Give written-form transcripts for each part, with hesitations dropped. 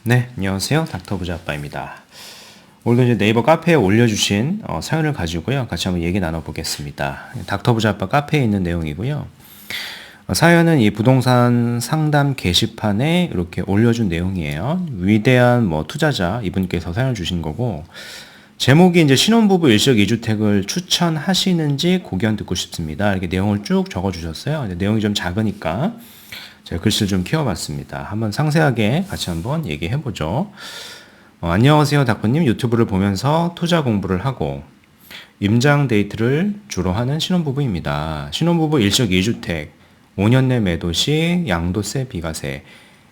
네, 안녕하세요. 닥터 부자 아빠입니다. 오늘도 이제 네이버 카페에 올려주신 사연을 가지고요. 같이 한번 얘기 나눠보겠습니다. 닥터 부자 아빠 카페에 있는 내용이고요. 사연은 이 부동산 상담 게시판에 이렇게 올려준 내용이에요. 위대한 투자자 이분께서 사연을 주신 거고, 제목이 이제 신혼부부 일석이주택을 추천하시는지 고견 듣고 싶습니다. 이렇게 내용을 쭉 적어주셨어요. 내용이 좀 작으니까 제가 글씨를 좀 키워봤습니다. 한번 상세하게 같이 한번 얘기해보죠. 안녕하세요, 닥터님. 유튜브를 보면서 투자 공부를 하고 임장 데이트를 주로 하는 신혼부부입니다. 신혼부부 일석이주택, 5년 내 매도 시 양도세, 비과세.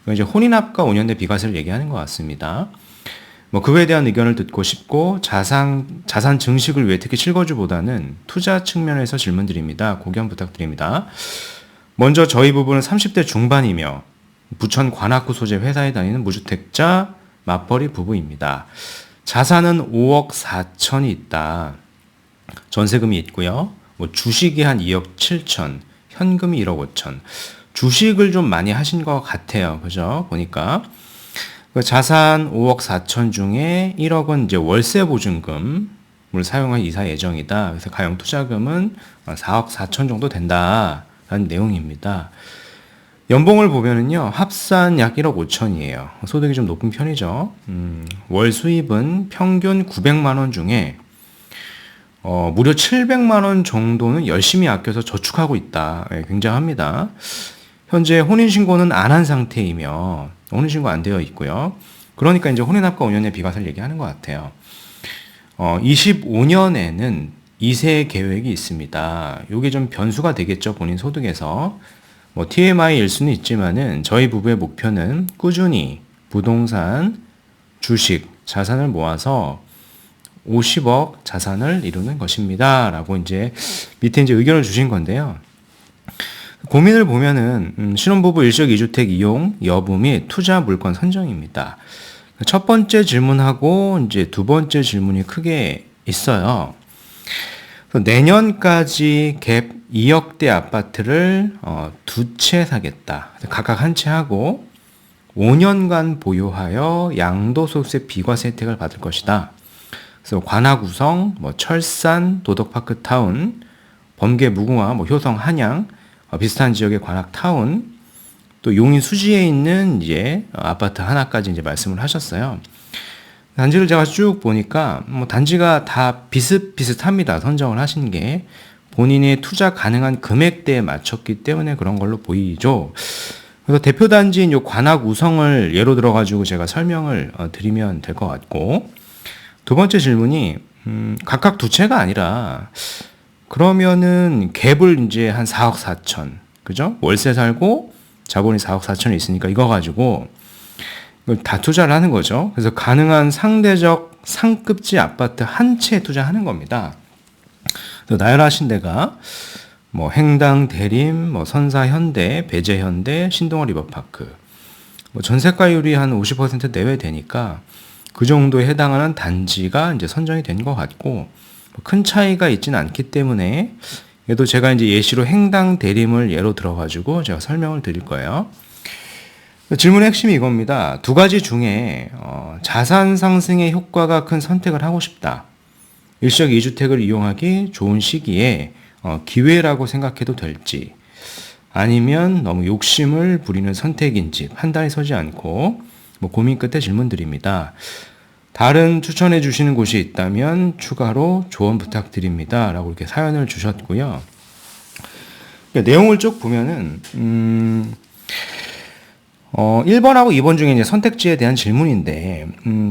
이건 이제 혼인합과 5년 내 비과세를 얘기하는 것 같습니다. 그거에 대한 의견을 듣고 싶고 자산 증식을 위해 특히 실거주보다는 투자 측면에서 질문드립니다. 고견 부탁드립니다. 먼저 저희 부부는 30대 중반이며 부천 관악구 소재 회사에 다니는 무주택자 맞벌이 부부입니다. 자산은 5억 4천이 있다. 전세금이 있고요. 주식이 한 2억 7천, 현금이 1억 5천. 주식을 좀 많이 하신 것 같아요. 그죠? 보니까. 자산 5억 4천 중에 1억은 이제 월세 보증금을 사용할 이사 예정이다. 그래서 가용 투자금은 4억 4천 정도 된다라는 내용입니다. 연봉을 보면은요, 합산 약 1억 5천이에요. 소득이 좀 높은 편이죠. 월 수입은 평균 900만 원 중에 무려 700만 원 정도는 열심히 아껴서 저축하고 있다. 네, 굉장합니다. 현재 혼인신고는 안 한 상태이며 혼인신고 안 되어 있고요. 그러니까 이제 혼인합과 5년의 비과세를 얘기하는 것 같아요. 25년에는 2세 계획이 있습니다. 이게 좀 변수가 되겠죠. 본인 소득에서. TMI일 수는 있지만은 저희 부부의 목표는 꾸준히 부동산, 주식, 자산을 모아서 50억 자산을 이루는 것입니다. 라고 이제 밑에 이제 의견을 주신 건데요. 고민을 보면은 신혼부부 일석이주택 이용 여부 및 투자 물건 선정입니다. 첫 번째 질문하고 이제 두 번째 질문이 크게 있어요. 내년까지 갭 2억대 아파트를 두 채 사겠다. 각각 한 채 하고 5년간 보유하여 양도소득세 비과세 혜택을 받을 것이다. 그래서 관악구성, 철산, 도덕파크 타운, 범계 무궁화, 효성 한양 비슷한 지역의 관악타운, 또 용인 수지에 있는 이제 아파트 하나까지 이제 말씀을 하셨어요. 단지를 제가 쭉 보니까 단지가 다 비슷비슷합니다. 선정을 하신 게 본인의 투자 가능한 금액대에 맞췄기 때문에 그런 걸로 보이죠. 그래서 대표 단지인 요 관악우성을 예로 들어가지고 제가 설명을 드리면 될 것 같고, 두 번째 질문이 각각 두 채가 아니라 그러면은 갭을 이제 한 4억 4천, 그죠? 월세 살고 자본이 4억 4천이 있으니까 이거 가지고 이걸 다 투자를 하는 거죠. 그래서 가능한 상대적 상급지 아파트 한 채 투자하는 겁니다. 나열하신 데가 행당 대림, 선사 현대, 배재 현대, 신동아 리버파크. 전세가율이 한 50% 내외 되니까 그 정도에 해당하는 단지가 이제 선정이 된 것 같고, 큰 차이가 있지는 않기 때문에 얘도 제가 이제 예시로 행당 대림을 예로 들어가지고 제가 설명을 드릴 거예요. 질문의 핵심이 이겁니다. 두 가지 중에 자산 상승의 효과가 큰 선택을 하고 싶다. 일석이주택을 이용하기 좋은 시기에 기회라고 생각해도 될지, 아니면 너무 욕심을 부리는 선택인지 판단이 서지 않고 고민 끝에 질문 드립니다. 다른 추천해 주시는 곳이 있다면 추가로 조언 부탁드립니다. 라고 이렇게 사연을 주셨고요. 내용을 쭉 보면은 1번하고 2번 중에 이제 선택지에 대한 질문인데,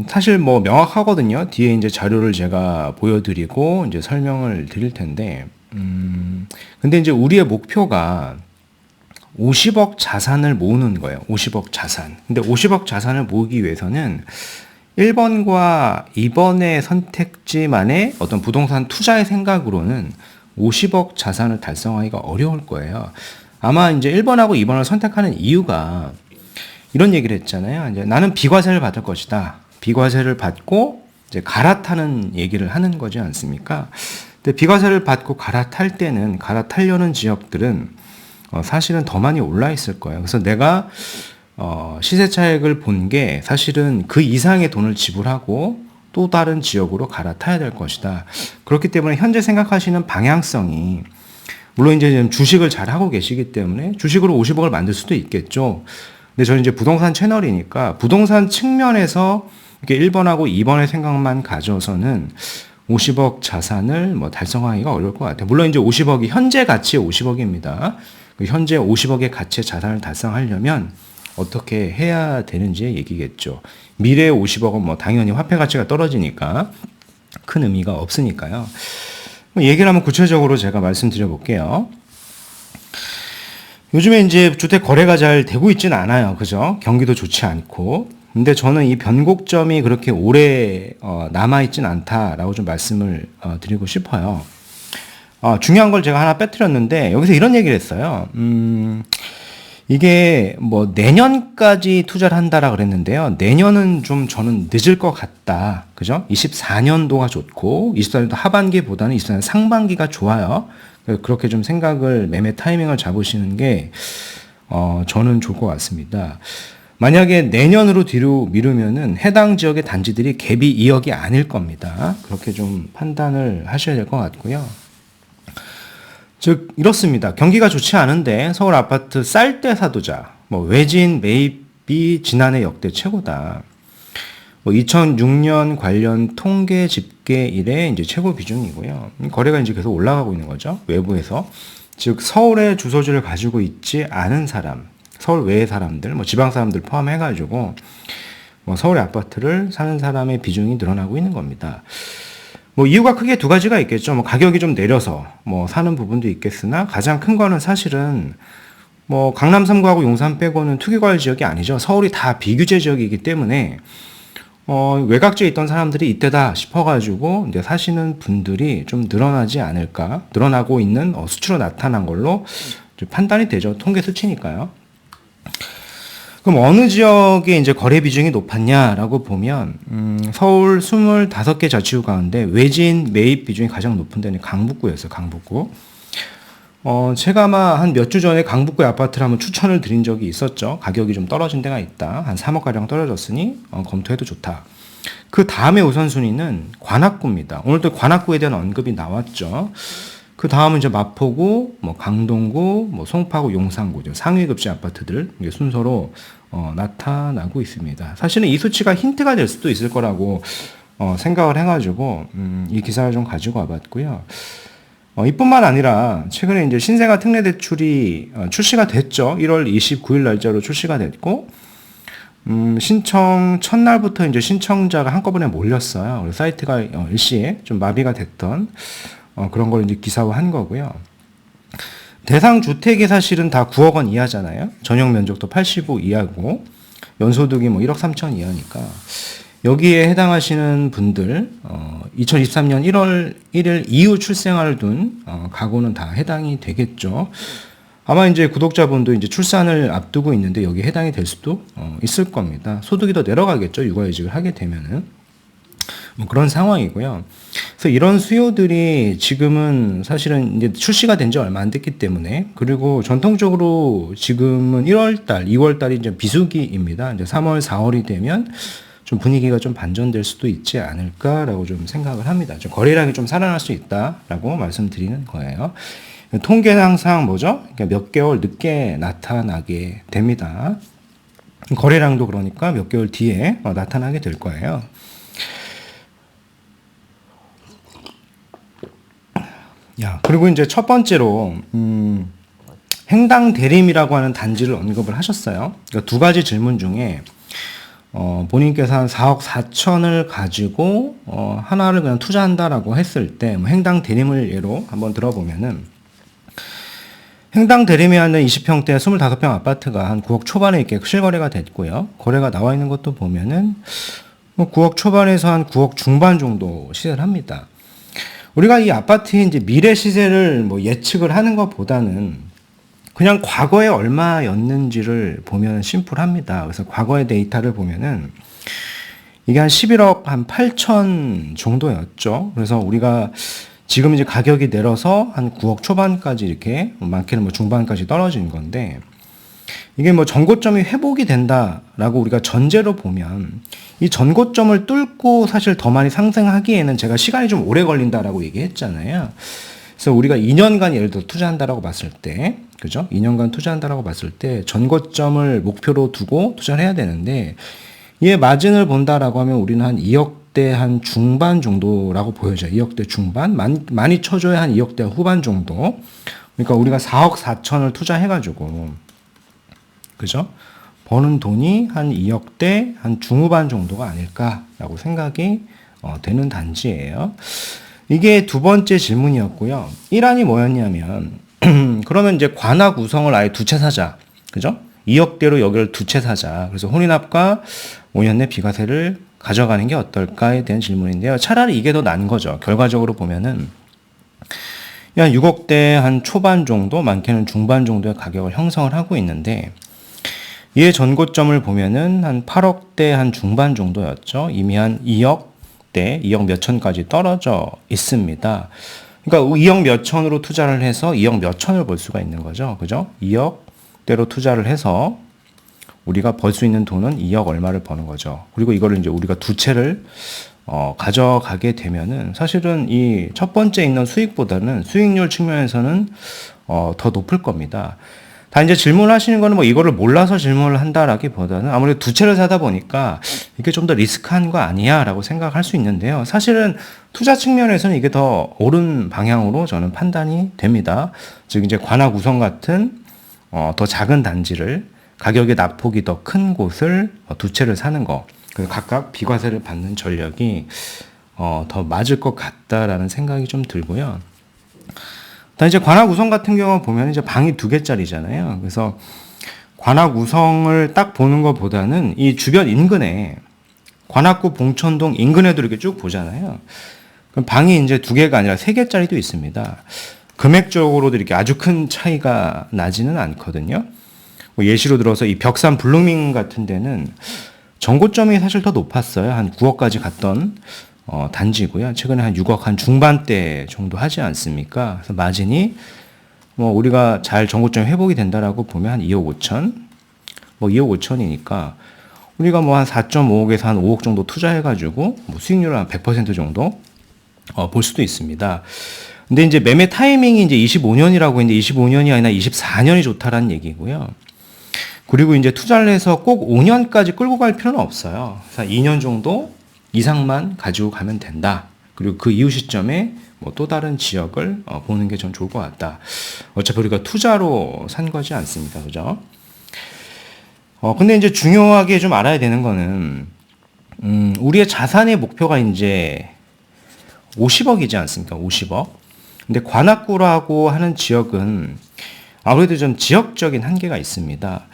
사실 명확하거든요. 뒤에 이제 자료를 제가 보여드리고 이제 설명을 드릴 텐데, 근데 이제 우리의 목표가 50억 자산을 모으는 거예요. 50억 자산. 근데 50억 자산을 모으기 위해서는 1번과 2번의 선택지만의 어떤 부동산 투자의 생각으로는 50억 자산을 달성하기가 어려울 거예요. 아마 이제 1번하고 2번을 선택하는 이유가 이런 얘기를 했잖아요. 이제 나는 비과세를 받을 것이다. 비과세를 받고 이제 갈아타는 얘기를 하는 거지 않습니까? 근데 비과세를 받고 갈아탈 때는, 갈아타려는 지역들은 사실은 더 많이 올라 있을 거예요. 그래서 내가 시세 차익을 본 게 사실은 그 이상의 돈을 지불하고 또 다른 지역으로 갈아타야 될 것이다. 그렇기 때문에 현재 생각하시는 방향성이, 물론 이제 지금 주식을 잘 하고 계시기 때문에 주식으로 50억을 만들 수도 있겠죠. 근데 저는 이제 부동산 채널이니까 부동산 측면에서 이렇게 1번하고 2번의 생각만 가져서는 50억 자산을 뭐 달성하기가 어려울 것 같아요. 물론 이제 50억이 현재 가치의 50억입니다. 현재 50억의 가치의 자산을 달성하려면 어떻게 해야 되는지의 얘기겠죠. 미래의 50억은 뭐 당연히 화폐 가치가 떨어지니까 큰 의미가 없으니까요. 얘기를 한번 구체적으로 제가 말씀드려 볼게요. 요즘에 이제 주택 거래가 잘 되고 있지는 않아요. 그죠? 경기도 좋지 않고. 근데 저는 이 변곡점이 그렇게 오래 남아있진 않다라고 좀 말씀을 드리고 싶어요. 중요한 걸 제가 하나 빼뜨렸는데 여기서 이런 얘기를 했어요. 이게 뭐 내년까지 투자를 한다라 그랬는데요. 내년은 좀 저는 늦을 것 같다. 그죠? 24년도가 좋고 24년도 하반기보다는 24년 상반기가 좋아요. 그렇게 좀 생각을, 매매 타이밍을 잡으시는 게 저는 좋을 것 같습니다. 만약에 내년으로 뒤로 미루면은 해당 지역의 단지들이 갭이 2억이 아닐 겁니다. 그렇게 좀 판단을 하셔야 될 것 같고요. 즉 이렇습니다. 경기가 좋지 않은데 서울 아파트 쌀 때 사두자. 뭐 외진 매입이 지난해 역대 최고다. 뭐 2006년 관련 통계 집계 이래 이제 최고 비중이고요. 거래가 이제 계속 올라가고 있는 거죠. 외부에서. 즉 서울의 주소지를 가지고 있지 않은 사람, 서울 외의 사람들, 뭐 지방 사람들 포함해가지고 뭐 서울의 아파트를 사는 사람의 비중이 늘어나고 있는 겁니다. 뭐 이유가 크게 두 가지가 있겠죠. 뭐 가격이 좀 내려서 뭐 사는 부분도 있겠으나 가장 큰 거는 사실은 뭐 강남 3구하고 용산 빼고는 투기과열 지역이 아니죠. 서울이 다 비규제 지역이기 때문에 외곽지에 있던 사람들이 이때다 싶어가지고 이제 사시는 분들이 좀 늘어나지 않을까, 늘어나고 있는 수치로 나타난 걸로 판단이 되죠. 통계 수치니까요. 그럼 어느 지역에 이제 거래 비중이 높았냐라고 보면 서울 25개 자치구 가운데 외진 매입 비중이 가장 높은 데는 강북구였어요. 강북구. 제가 아마 한 몇 주 전에 강북구의 아파트를 한번 추천을 드린 적이 있었죠. 가격이 좀 떨어진 데가 있다. 한 3억가량 떨어졌으니 검토해도 좋다. 그 다음에 우선순위는 관악구입니다. 오늘도 관악구에 대한 언급이 나왔죠. 그 다음은 이제 마포구, 뭐 강동구, 뭐 송파구, 용산구, 상위급지 아파트들 이게 순서로 나타나고 있습니다. 사실은 이 수치가 힌트가 될 수도 있을 거라고 생각을 해가지고 이 기사를 좀 가지고 와봤고요. 이뿐만 아니라 최근에 이제 신생아 특례 대출이 출시가 됐죠. 1월 29일 날짜로 출시가 됐고 신청 첫날부터 이제 신청자가 한꺼번에 몰렸어요. 그래서 사이트가 일시에 좀 마비가 됐던 그런 걸 이제 기사화한 거고요. 대상 주택이 사실은 다 9억 원 이하잖아요. 전용 면적도 85 이하고 연소득이 뭐 1억 3천 이하니까 여기에 해당하시는 분들 2023년 1월 1일 이후 출생을 둔 가구는 다 해당이 되겠죠. 아마 이제 구독자분도 이제 출산을 앞두고 있는데 여기에 해당이 될 수도 있을 겁니다. 소득이 더 내려가겠죠. 육아휴직을 하게 되면은. 뭐 그런 상황이고요. 그래서 이런 수요들이 지금은 사실은 이제 출시가 된 지 얼마 안 됐기 때문에, 그리고 전통적으로 지금은 1월달, 2월달이 이제 비수기입니다. 이제 3월, 4월이 되면 좀 분위기가 좀 반전될 수도 있지 않을까라고 좀 생각을 합니다. 좀 거래량이 좀 살아날 수 있다라고 말씀드리는 거예요. 통계는 항상 뭐죠? 그러니까 몇 개월 늦게 나타나게 됩니다. 거래량도 그러니까 몇 개월 뒤에 나타나게 될 거예요. 그리고 이제 첫 번째로 행당 대림이라고 하는 단지를 언급을 하셨어요. 그러니까 두 가지 질문 중에 본인께서 한 4억 4천을 가지고 하나를 그냥 투자한다라고 했을 때 뭐 행당 대림을 예로 한번 들어보면은 행당 대림에 있는 20평대 25평 아파트가 한 9억 초반에 이렇게 실거래가 됐고요. 거래가 나와 있는 것도 보면은 뭐 9억 초반에서 한 9억 중반 정도 시세를 합니다. 우리가 이 아파트의 이제 미래 시세를 뭐 예측을 하는 것보다는 그냥 과거에 얼마였는지를 보면 심플합니다. 그래서 과거의 데이터를 보면은 이게 한 11억 한 8천 정도였죠. 그래서 우리가 지금 이제 가격이 내려서 한 9억 초반까지 이렇게 많게는 뭐 중반까지 떨어진 건데 이게 뭐 전고점이 회복이 된다라고 우리가 전제로 보면 이 전고점을 뚫고 사실 더 많이 상승하기에는 제가 시간이 좀 오래 걸린다라고 얘기했잖아요. 그래서 우리가 2년간 예를 들어 투자한다라고 봤을 때, 그죠? 2년간 투자한다라고 봤을 때 전고점을 목표로 두고 투자를 해야 되는데 얘 마진을 본다라고 하면 우리는 한 2억대 한 중반 정도라고 보여져요. 2억대 중반? 많이 쳐줘야 한 2억대 후반 정도. 그러니까 우리가 4억 4천을 투자해가지고, 그죠? 버는 돈이 한 2억대 한 중후반 정도가 아닐까라고 생각이 되는 단지예요. 이게 두 번째 질문이었고요. 1안이 뭐였냐면, 그러면 이제 관악 우성을 아예 두 채 사자. 그죠? 2억대로 여기를 두 채 사자. 그래서 혼인합과 5년 내 비과세를 가져가는 게 어떨까에 대한 질문인데요. 차라리 이게 더 나은 거죠. 결과적으로 보면은 한 6억대 한 초반 정도, 많게는 중반 정도의 가격을 형성을 하고 있는데 이의 전고점을 보면은 한 8억대 한 중반 정도였죠. 이미 한 2억대, 2억 몇 천까지 떨어져 있습니다. 그러니까 2억 몇 천으로 투자를 해서 2억 몇 천을 벌 수가 있는 거죠. 그죠? 2억대로 투자를 해서 우리가 벌 수 있는 돈은 2억 얼마를 버는 거죠. 그리고 이거를 이제 우리가 두 채를 가져가게 되면은 사실은 이 첫 번째 있는 수익보다는 수익률 측면에서는 더 높을 겁니다. 다 이제 질문하시는 거는 뭐 이거를 몰라서 질문을 한다라기보다는 아무래도 두 채를 사다 보니까 이게 좀 더 리스크한 거 아니야라고 생각할 수 있는데요. 사실은 투자 측면에서는 이게 더 옳은 방향으로 저는 판단이 됩니다. 즉 이제 관악 우성 같은 더 작은 단지를 가격의 낙폭이 더 큰 곳을 두 채를 사는 거, 그래서 각각 비과세를 받는 전략이 더 맞을 것 같다라는 생각이 좀 들고요. 다 이제 관악 우성 같은 경우 보면 이제 방이 두 개짜리잖아요. 그래서 관악 우성을 딱 보는 것보다는 이 주변 인근에 관악구 봉천동 인근에도 이렇게 쭉 보잖아요. 그럼 방이 이제 두 개가 아니라 세 개짜리도 있습니다. 금액적으로도 이렇게 아주 큰 차이가 나지는 않거든요. 뭐 예시로 들어서 이 벽산 블루밍 같은 데는 전고점이 사실 더 높았어요. 한 9억까지 갔던 단지고요. 최근에 한 6억 한 중반대 정도 하지 않습니까? 그래서 마진이 뭐 우리가 잘 전고점 회복이 된다라고 보면 한 2억 5천, 뭐 2억 5천이니까 우리가 뭐 한 4.5억에서 한 5억 정도 투자해가지고 뭐 수익률을 한 100% 정도 볼 수도 있습니다. 근데 이제 매매 타이밍이 이제 25년이라고 했는데 25년이 아니라 24년이 좋다라는 얘기고요. 그리고 이제 투자를 해서 꼭 5년까지 끌고 갈 필요는 없어요. 그래서 2년 정도 이상만 가지고 가면 된다. 그리고 그 이후 시점에 뭐 또 다른 지역을 보는 게 좀 좋을 것 같다. 어차피 우리가 투자로 산 거지 않습니까? 그죠? 근데 이제 중요하게 좀 알아야 되는 거는, 우리의 자산의 목표가 이제 50억이지 않습니까? 50억. 근데 관악구라고 하는 지역은 아무래도 좀 지역적인 한계가 있습니다.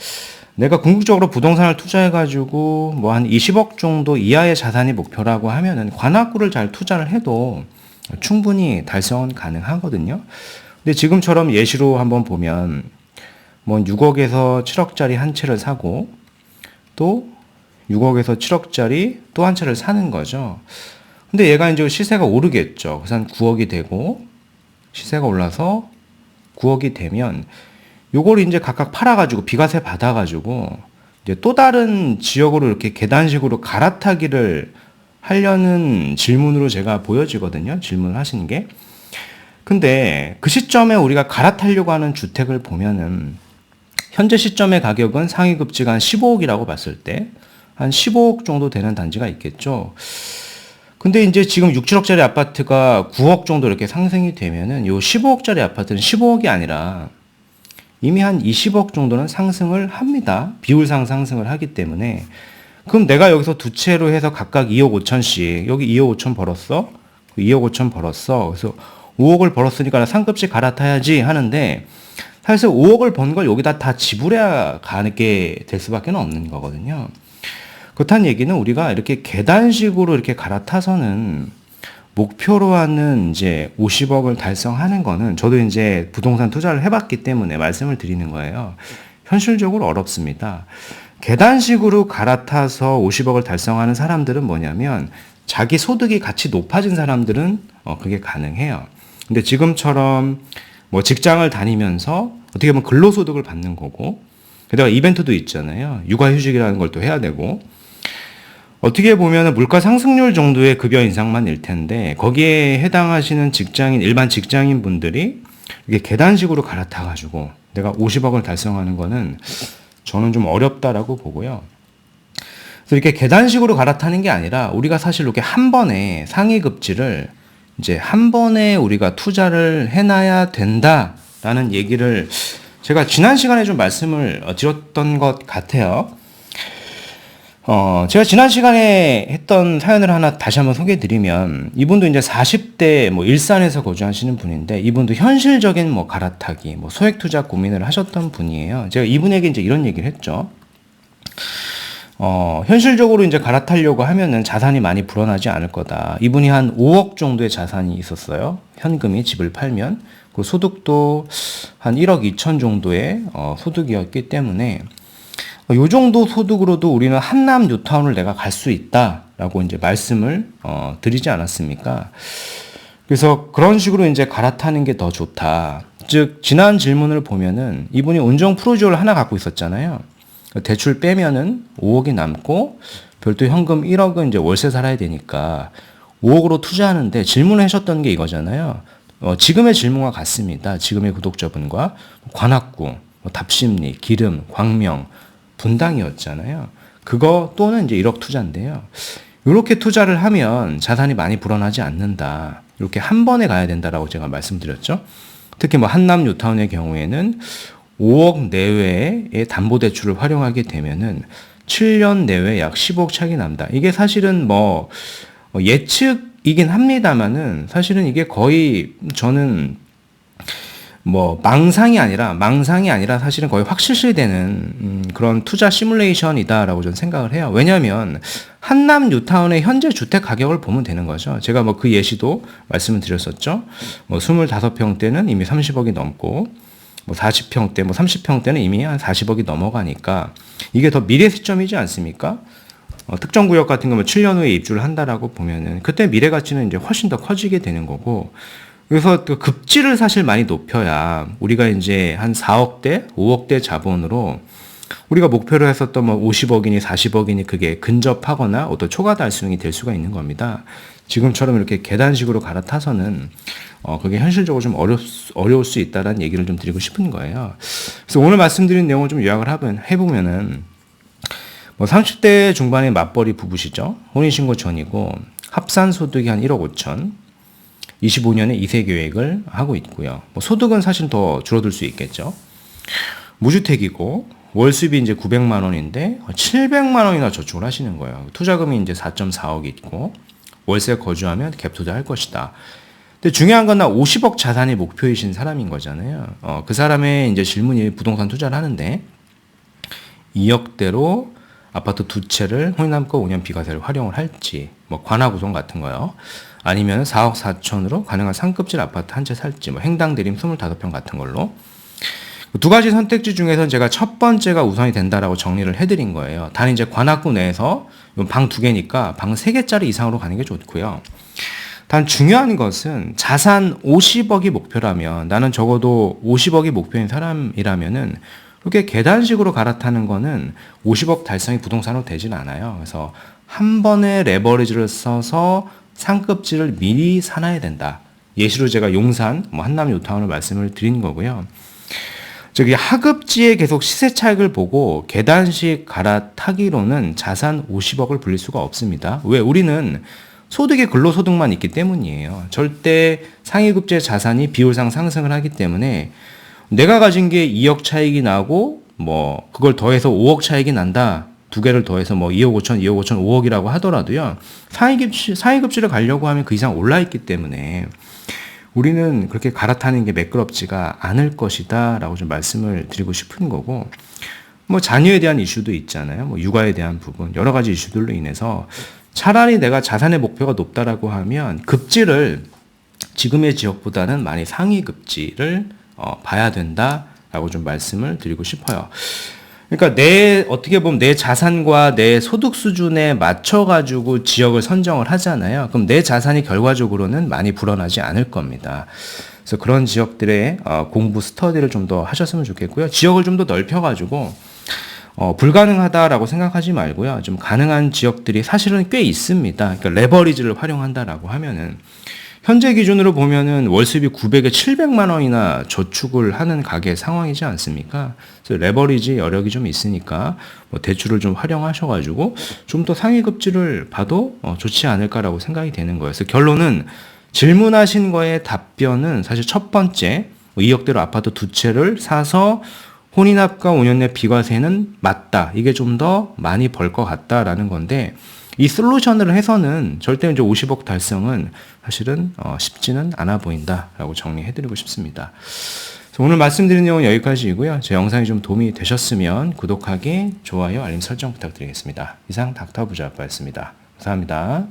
내가 궁극적으로 부동산을 투자해가지고 뭐 한 20억 정도 이하의 자산이 목표라고 하면은 관악구를 잘 투자를 해도 충분히 달성은 가능하거든요. 근데 지금처럼 예시로 한번 보면 뭐 6억에서 7억짜리 한 채를 사고 또 6억에서 7억짜리 또 한 채를 사는 거죠. 근데 얘가 이제 시세가 오르겠죠. 그래서 한 9억이 되고 시세가 올라서 9억이 되면 요걸 이제 각각 팔아가지고 비과세 받아가지고 이제 또 다른 지역으로 이렇게 계단식으로 갈아타기를 하려는 질문으로 제가 보여지거든요. 질문을 하시는 게. 근데 그 시점에 우리가 갈아타려고 하는 주택을 보면은 현재 시점의 가격은 상위급지가 한 15억이라고 봤을 때 한 15억 정도 되는 단지가 있겠죠. 근데 이제 지금 6, 7억짜리 아파트가 9억 정도 이렇게 상승이 되면은 요 15억짜리 아파트는 15억이 아니라 이미 한 20억 정도는 상승을 합니다. 비율상 상승을 하기 때문에. 그럼 내가 여기서 두 채로 해서 각각 2억 5천씩, 여기 2억 5천 벌었어? 2억 5천 벌었어. 그래서 5억을 벌었으니까 나 상급지 갈아타야지 하는데 사실 5억을 번 걸 여기다 다 지불해야 가게 될 수밖에 없는 거거든요. 그렇다는 얘기는 우리가 이렇게 계단식으로 이렇게 갈아타서는 목표로 하는 이제 50억을 달성하는 거는 저도 이제 부동산 투자를 해봤기 때문에 말씀을 드리는 거예요. 현실적으로 어렵습니다. 계단식으로 갈아타서 50억을 달성하는 사람들은 뭐냐면 자기 소득이 같이 높아진 사람들은 그게 가능해요. 근데 지금처럼 뭐 직장을 다니면서 어떻게 보면 근로소득을 받는 거고 게다가 이벤트도 있잖아요. 육아휴직이라는 걸 또 해야 되고. 어떻게 보면 물가 상승률 정도의 급여 인상만 일 텐데 거기에 해당하시는 직장인, 일반 직장인 분들이 이게 계단식으로 갈아타가지고 내가 50억을 달성하는 거는 저는 좀 어렵다라고 보고요. 그래서 이렇게 계단식으로 갈아타는 게 아니라 우리가 사실 이렇게 한 번에 상위급지를 이제 한 번에 우리가 투자를 해놔야 된다라는 얘기를 제가 지난 시간에 좀 말씀을 드렸던 것 같아요. 제가 지난 시간에 했던 사연을 하나 다시 한번 소개해드리면, 이분도 이제 40대 뭐 일산에서 거주하시는 분인데, 이분도 현실적인 뭐 갈아타기, 뭐 소액 투자 고민을 하셨던 분이에요. 제가 이분에게 이제 이런 얘기를 했죠. 현실적으로 이제 갈아타려고 하면은 자산이 많이 불어나지 않을 거다. 이분이 한 5억 정도의 자산이 있었어요. 현금이 집을 팔면. 그 소득도 한 1억 2천 정도의 소득이었기 때문에 요 정도 소득으로도 우리는 한남 뉴타운을 내가 갈 수 있다라고 이제 말씀을 드리지 않았습니까? 그래서 그런 식으로 이제 갈아타는 게 더 좋다. 즉 지난 질문을 보면은 이분이 운정 프로지오를 하나 갖고 있었잖아요. 대출 빼면은 5억이 남고 별도 현금 1억은 이제 월세 살아야 되니까 5억으로 투자하는데 질문을 하셨던 게 이거잖아요. 지금의 질문과 같습니다. 지금의 구독자분과 관악구, 답심리, 기름, 광명, 분당이었잖아요. 그거 또는 이제 1억 투자인데요. 이렇게 투자를 하면 자산이 많이 불어나지 않는다. 이렇게 한 번에 가야 된다라고 제가 말씀드렸죠. 특히 뭐 한남 뉴타운의 경우에는 5억 내외의 담보대출을 활용하게 되면은 7년 내외 약 10억 차익이 난다. 이게 사실은 뭐 예측이긴 합니다만은 사실은 이게 거의 저는 뭐 망상이 아니라 사실은 거의 확실시되는 그런 투자 시뮬레이션이다라고 저는 생각을 해요. 왜냐하면 한남 뉴타운의 현재 주택 가격을 보면 되는 거죠. 제가 뭐 그 예시도 말씀을 드렸었죠. 뭐 25평대는 이미 30억이 넘고 뭐 40평대, 뭐 30평대는 이미 한 40억이 넘어가니까 이게 더 미래 시점이지 않습니까? 특정 구역 같은 거면 7년 후에 입주를 한다라고 보면은 그때 미래 가치는 이제 훨씬 더 커지게 되는 거고, 그래서 그 급지를 사실 많이 높여야 우리가 이제 한 4억대, 5억대 자본으로 우리가 목표로 했었던 뭐 50억이니 40억이니 그게 근접하거나 어떤 초과 달성이 될 수가 있는 겁니다. 지금처럼 이렇게 계단식으로 갈아타서는 그게 현실적으로 좀 어려울 수 있다라는 얘기를 좀 드리고 싶은 거예요. 그래서 오늘 말씀드린 내용을 좀 요약을 해보면은 뭐 30대 중반의 맞벌이 부부시죠. 혼인신고 전이고 합산 소득이 한 1억 5천, 25년에 2세 계획을 하고 있고요. 뭐 소득은 사실 더 줄어들 수 있겠죠. 무주택이고 월 수입이 이제 900만 원인데 700만 원이나 저축을 하시는 거예요. 투자금이 이제 4.4억이 있고 월세 거주하면 갭 투자할 것이다. 근데 중요한 건 나 50억 자산이 목표이신 사람인 거잖아요. 그 사람의 이제 질문이 부동산 투자를 하는데 2억대로 아파트 두 채를 혼인남과 5년 비과세를 활용을 할지, 뭐 관하구성 같은 거요. 아니면 4억 4천으로 가능한 상급질 아파트 한 채 살지, 뭐 행당 대림 25평 같은 걸로. 두 가지 선택지 중에서 제가 첫 번째가 우선이 된다라고 정리를 해드린 거예요. 단 이제 관악구 내에서 방 2개니까 방 3개짜리 이상으로 가는 게 좋고요. 단 중요한 것은 자산 50억이 목표라면, 나는 적어도 50억이 목표인 사람이라면은 이렇게 계단식으로 갈아타는 거는 50억 달성이 부동산으로 되진 않아요. 그래서 한 번에 레버리지를 써서 상급지를 미리 사놔야 된다. 예시로 제가 용산, 뭐 한남 뉴타운을 말씀을 드린 거고요. 저기 하급지에 계속 시세 차익을 보고 계단식 갈아타기로는 자산 50억을 불릴 수가 없습니다. 왜? 우리는 소득이 근로소득만 있기 때문이에요. 절대 상위급지의 자산이 비율상 상승을 하기 때문에 내가 가진 게 2억 차익이 나고 뭐 그걸 더해서 5억 차익이 난다. 두 개를 더해서 뭐 2억 5천, 2억 5천, 5억이라고 하더라도요. 상위급지를 가려고 하면 그 이상 올라있기 때문에 우리는 그렇게 갈아타는 게 매끄럽지가 않을 것이다 라고 좀 말씀을 드리고 싶은 거고, 뭐 자녀에 대한 이슈도 있잖아요. 뭐 육아에 대한 부분, 여러 가지 이슈들로 인해서 차라리 내가 자산의 목표가 높다라고 하면 급지를 지금의 지역보다는 많이 상위 급지를 봐야 된다라고 좀 말씀을 드리고 싶어요. 그러니까 어떻게 보면 내 자산과 내 소득 수준에 맞춰가지고 지역을 선정을 하잖아요. 그럼 내 자산이 결과적으로는 많이 불어나지 않을 겁니다. 그래서 그런 지역들의 공부 스터디를 좀 더 하셨으면 좋겠고요. 지역을 좀 더 넓혀가지고 불가능하다라고 생각하지 말고요. 좀 가능한 지역들이 사실은 꽤 있습니다. 그러니까 레버리지를 활용한다라고 하면은 현재 기준으로 보면은 월 수입이 900에 700만 원이나 저축을 하는 가계 상황이지 않습니까? 그래서 레버리지 여력이 좀 있으니까 뭐 대출을 좀 활용하셔가지고 좀 더 상위급지를 봐도 좋지 않을까라고 생각이 되는 거예요. 그래서 결론은 질문하신 거에 답변은 사실 첫 번째 2억대로 아파트 두 채를 사서 혼인합과 5년 내 비과세는 맞다. 이게 좀 더 많이 벌 것 같다라는 건데 이 솔루션을 해서는 절대 이제 50억 달성은 사실은 쉽지는 않아 보인다라고 정리해드리고 싶습니다. 오늘 말씀드린 내용은 여기까지이고요. 제 영상이 좀 도움이 되셨으면 구독하기, 좋아요, 알림 설정 부탁드리겠습니다. 이상 닥터 부자아빠였습니다. 감사합니다.